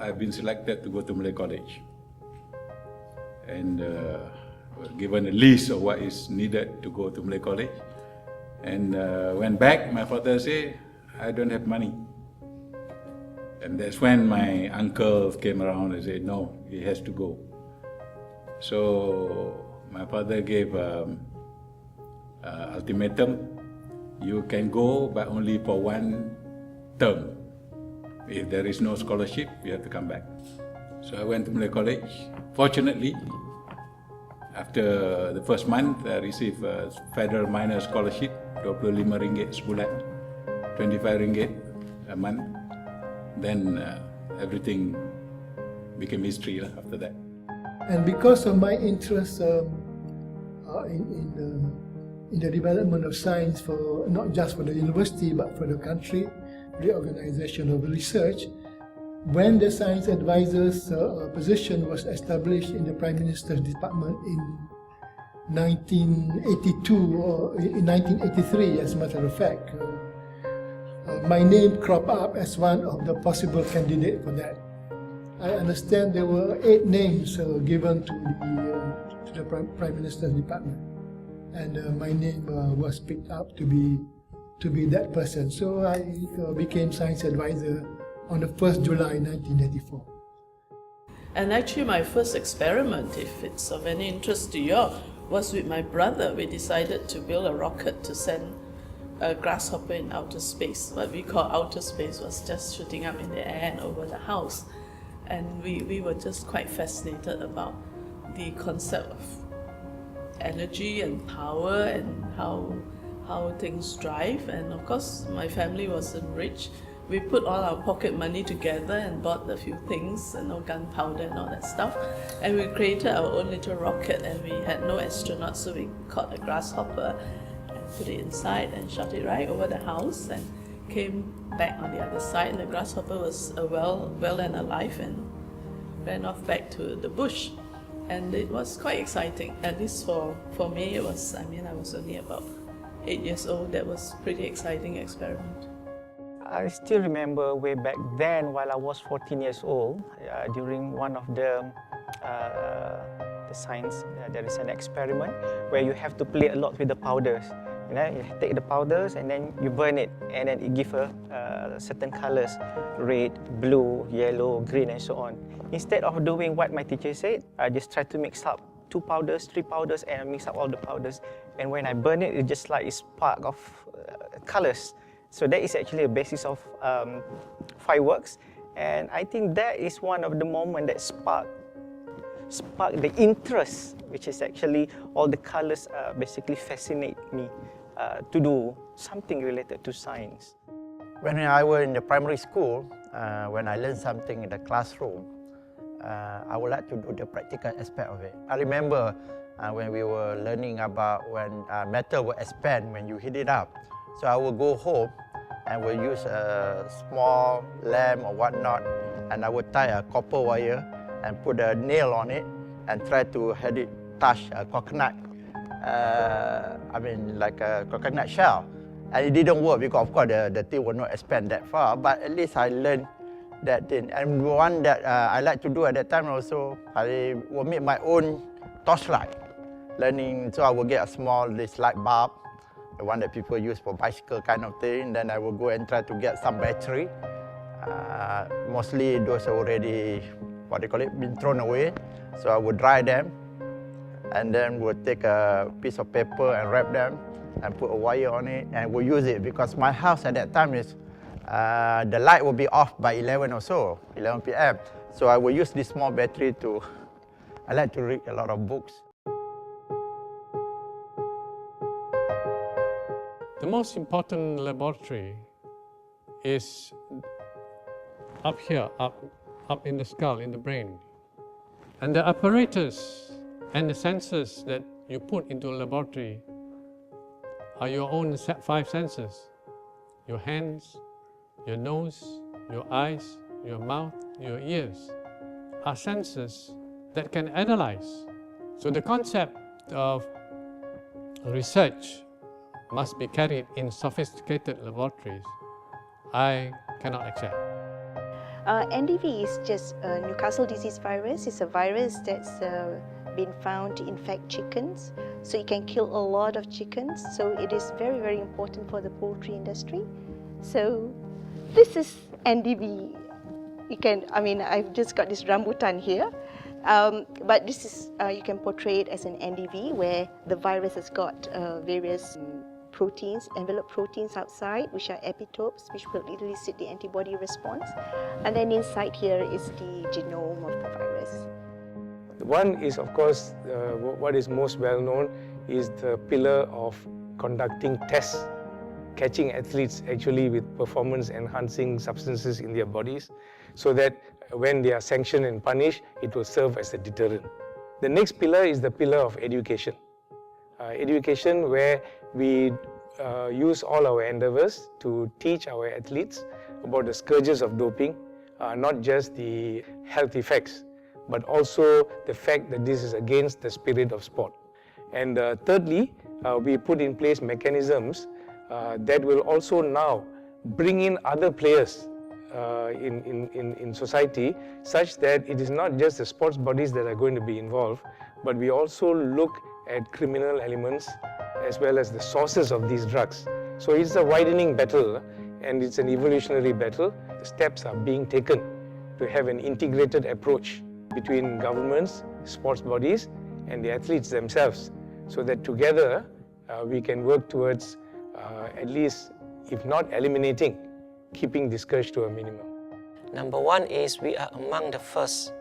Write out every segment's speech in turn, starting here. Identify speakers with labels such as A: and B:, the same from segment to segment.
A: I've been selected to go to Malay College. And was given a list of what is needed to go to Malay College. And went back, my father said, I don't have money. And that's when my uncle came around and said, no, he has to go. So my father gave ultimatum, you can go, but only for 1 term. If there is no scholarship, you have to come back. So I went to Malay College. Fortunately, after the first month, I received a federal minor scholarship, RM25 sebulan, RM25 a month. Then everything became history after that.
B: And because of my interest in the development of science, for not just for the university but for the country, the organization of research, when the science advisor's position was established in the Prime Minister's Department in 1982 or in 1983, as a matter of fact, my name cropped up as one of the possible candidates for that. I understand there were 8 names given to the Prime Minister's Department, and my name was picked up to be that person. So I became science advisor on the 1st July 1984.
C: And actually my first experiment, if it's of any interest to you, was with my brother. We decided to build a rocket to send a grasshopper in outer space. What we call outer space was just shooting up in the air and over the house. And we were just quite fascinated about the concept of energy and power and how things drive. And of course my family wasn't rich. We put all our pocket money together and bought a few things, gunpowder and all that stuff. And we created our own little rocket, and we had no astronauts, so we caught a grasshopper and put it inside and shot it right over the house and came back on the other side, and the grasshopper was well and alive and ran off back to the bush. And it was quite exciting, at least for me. It was, I was only about 8 years old. That was a pretty exciting experiment.
D: I still remember way back then, while I was 14 years old, during one of the science, there is an experiment where you have to play a lot with the powders. You take the powders and then you burn it, and then it gives certain colors, red, blue, yellow, green, and so on. Instead of doing what my teacher said, I just tried to mix up 2 powders, 3 powders, and I mix up all the powders. And when I burn it, it's just like a spark of colors. So that is actually a basis of fireworks, and I think that is one of the moments that sparked the interest, which is actually all the colors basically fascinate me to do something related to science.
E: When I was in the primary school, when I learned something in the classroom, I would like to do the practical aspect of it. I remember when we were learning about when metal will expand when you heat it up. So I will go home and will use a small lamp or whatnot, and I would tie a copper wire and put a nail on it and try to have it touch a coconut, like a coconut shell. And it didn't work because of course the thing will not expand that far, but at least I learned that thing. And one that I like to do at that time also, I will make my own torchlight. So I will get a small light bulb, the one that people use for bicycle kind of thing. Then I will go and try to get some battery. Mostly those are already, been thrown away. So I would dry them, and then would take a piece of paper and wrap them and put a wire on it, and we'll use it because my house at that time is, the light will be off by 11 or so, 11 p.m. So I will use this small battery I like to read a lot of books.
F: The most important laboratory is up here, up in the skull, in the brain. And the apparatus and the sensors that you put into a laboratory are your own 5 senses. Your hands, your nose, your eyes, your mouth, your ears are senses that can analyze. So the concept of research must be carried in sophisticated laboratories. I cannot accept.
G: NDV is just Newcastle disease virus. It's a virus that's been found to infect chickens. So it can kill a lot of chickens. So it is very, very important for the poultry industry. So this is NDV. I've just got this rambutan here. But this is, you can portray it as an NDV where the virus has got various proteins, envelope proteins outside, which are epitopes, which will elicit the antibody response. And then inside here is the genome of the virus.
H: One is, of course, what is most well known is the pillar of conducting tests, catching athletes actually with performance-enhancing substances in their bodies, so that when they are sanctioned and punished, it will serve as a deterrent. The next pillar is the pillar of education. Education where we use all our endeavors to teach our athletes about the scourges of doping, not just the health effects, but also the fact that this is against the spirit of sport. And thirdly, we put in place mechanisms that will also now bring in other players in society, such that it is not just the sports bodies that are going to be involved, but we also look at criminal elements as well as the sources of these drugs. So it's a widening battle and it's an evolutionary battle. The steps are being taken to have an integrated approach between governments, sports bodies and the athletes themselves, so that together we can work towards at least, if not eliminating, keeping this scourge to a minimum.
I: Number one is we are among the first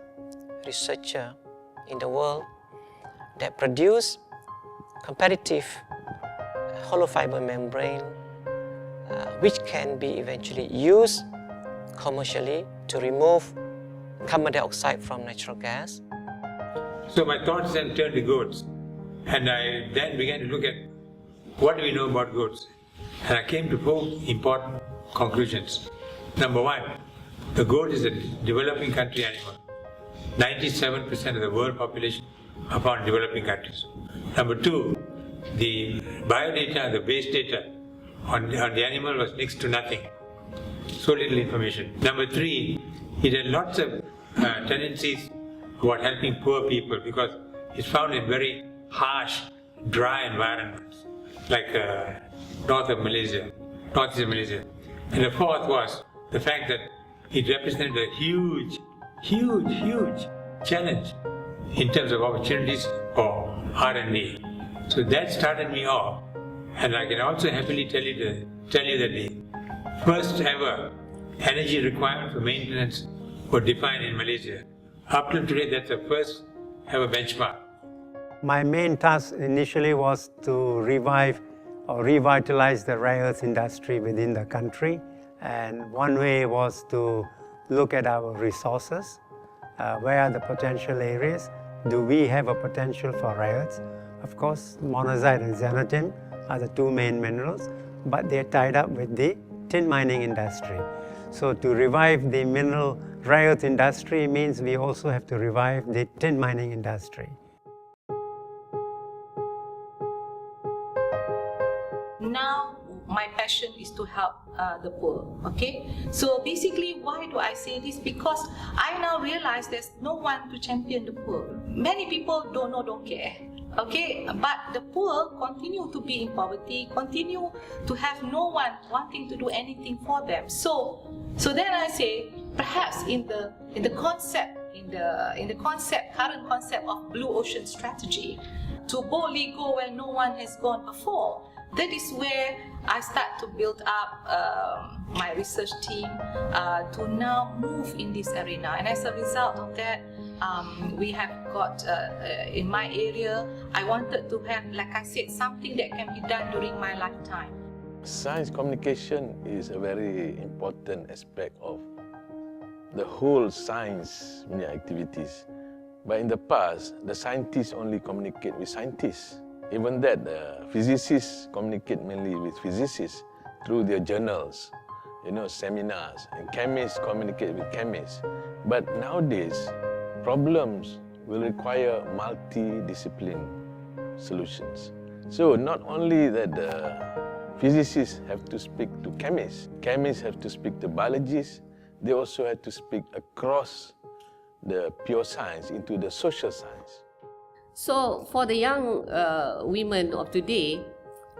I: researchers in the world that produce competitive hollow fiber membrane which can be eventually used commercially to remove carbon dioxide from natural gas.
J: So my thoughts then turned to goats, and I then began to look at what do we know about goats, and I came to 4 important conclusions. Number one, the goat is a developing country animal. 97% of the world population are found in developing countries. Number two, the biodata, the base data on the animal was next to nothing. So little information. Number three, it had lots of tendencies about helping poor people because it's found in very harsh, dry environments like north of Malaysia, northeast of Malaysia. And the fourth was the fact that it represented a huge challenge in terms of opportunities for R&D. So that started me off, and I can also happily tell you that the first ever energy requirement for maintenance were defined in Malaysia. Up till today, that's the first ever benchmark.
K: My main task initially was to revive or revitalize the rare earth industry within the country. And one way was to look at our resources. Where are the potential areas? Do we have a potential for rare earths? Of course, monazite and xanthine are the 2 main minerals, but they're tied up with the tin mining industry. So to revive the mineral rare earth industry means we also have to revive the tin mining industry.
L: Now, my passion is to help the poor, okay? So basically, why do I say this? Because I now realize there's no one to champion the poor. Many people don't know, don't care, okay? But the poor continue to be in poverty, continue to have no one wanting to do anything for them. So then I say, perhaps in the current concept of blue ocean strategy, to boldly go where no one has gone before. That is where I start to build up my research team to now move in this arena. And as a result of that, we have got, in my area, I wanted to have, like I said, something that can be done during my lifetime.
M: Science communication is a very important aspect of the whole science activities. But in the past, the scientists only communicate with scientists. Even that, physicists communicate mainly with physicists through their journals, seminars, and chemists communicate with chemists. But nowadays, problems will require multidiscipline solutions. So not only that the physicists have to speak to chemists have to speak to biologists, they also had to speak across the pure science into the social science.
N: So for the young women of today,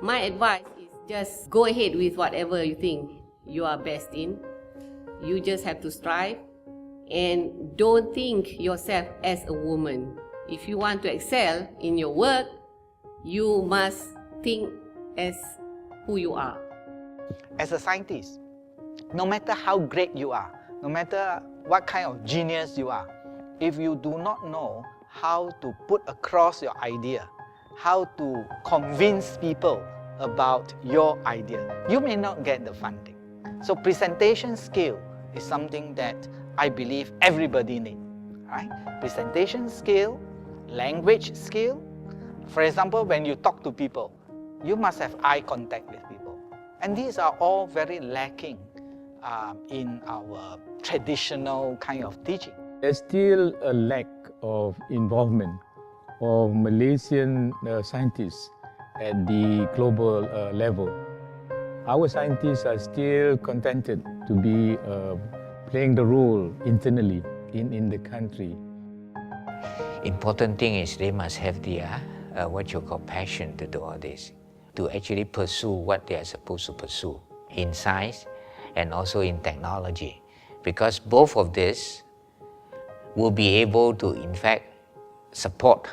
N: my advice is just go ahead with whatever you think you are best in. You just have to strive and don't think yourself as a woman. If you want to excel in your work, you must think as who you are.
O: As a scientist, no matter how great you are, no matter what kind of genius you are, if you do not know how to put across your idea, how to convince people about your idea, you may not get the funding. So presentation skill is something that I believe everybody needs, right? Presentation skill, language skill. For example, when you talk to people, you must have eye contact with people. And these are all very lacking in our traditional kind of teaching.
H: There's still a lack of involvement of Malaysian scientists at the global level. Our scientists are still contented to be playing the role internally in the country.
P: Important thing is they must have the what you call passion to do all this, to actually pursue what they are supposed to pursue in science and also in technology, because both of this will be able to in fact support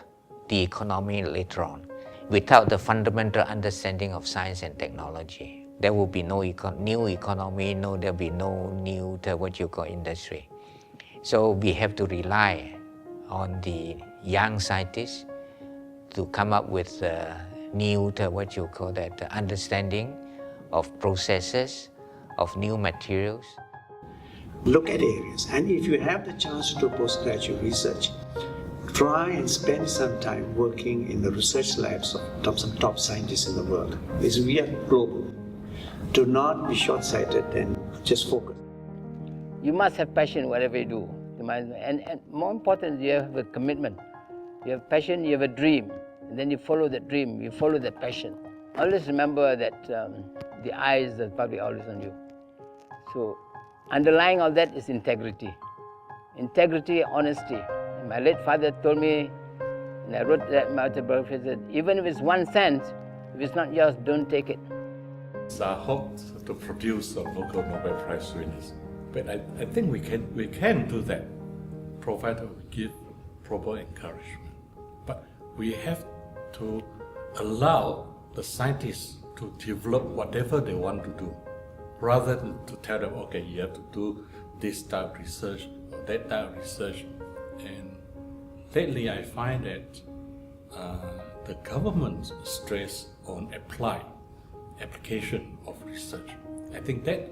P: the economy later on. Without the fundamental understanding of science and technology, there will be no new economy, there will be no new what you call industry. So we have to rely on the young scientists to come up with new what you call that understanding of processes, of new materials.
Q: Look at areas, and if you have the chance to do postgraduate research, try and spend some time working in the research labs of some top scientists in the world. We are global. Do not be short-sighted and just focus.
R: You must have passion whatever you do. And more important, you have a commitment. You have passion, you have a dream, and then you follow that dream, you follow that passion. Always remember that the eyes of the public are always on you. So underlying all that is integrity. Integrity, honesty. And my late father told me, and I wrote that in my autobiography, that even if it's 1 cent, if it's not yours, don't take it.
S: It's our hope to produce local Nobel Prize winners. But I think we can do that, provided we give proper encouragement. But we have to allow the scientists to develop whatever they want to do, rather than to tell them, okay, you have to do this type of research or that type of research. And lately I find that the government stress on application of research. I think that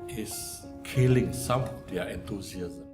S: is killing some of their enthusiasm.